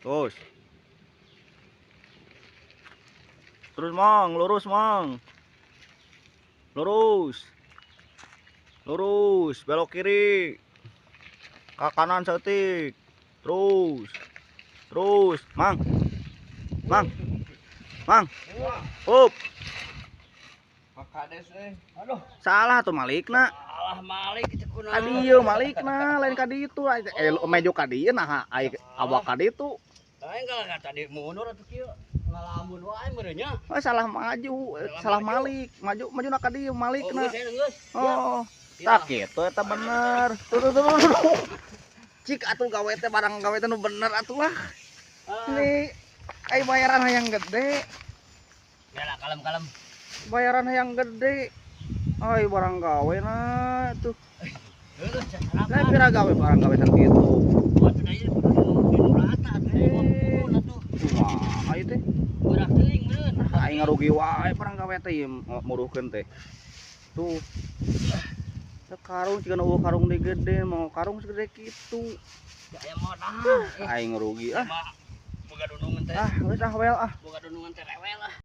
Terus. Terus Mang, lurus Mang. Lurus. Lurus, belok kiri. Ke kanan setik. Terus. Terus, Mang. Mang. Mang. Up. Kakades aduh. Salah tuh Malikna. Salah Malik itu kuna. Kadieu Malikna, lain kaditu. Mejo kadieu nah awak kaditu. Lain kalau tadi mundur atuh kieu. Ngalamun wae meureunnya. Oh, salah maju, salah Malik. Maju na kadieu Malikna. Oh. Tak kitu eta bener. Tuh. Cik atuh gawe teh barang gawe teh nu bener atuh lah. Ini bayaran yang gede. Ya lah kalem-kalem. Bayaran yang gede. Barang gawe na tuh. Lah pira gawe barang gawe san kitu. Atuh da ieu kudu rata atuh. Wah, ayo teh. Udah teuing meureun. Aing ngarugi wae barang gawe teh muruhkeun teh. Tuh. Karung cikan eueuh karung di gede mau karung segede kitu. Ya aya modal. Aing rugi Boga dunungan teh. Geus wel Boga dunungan teh rewel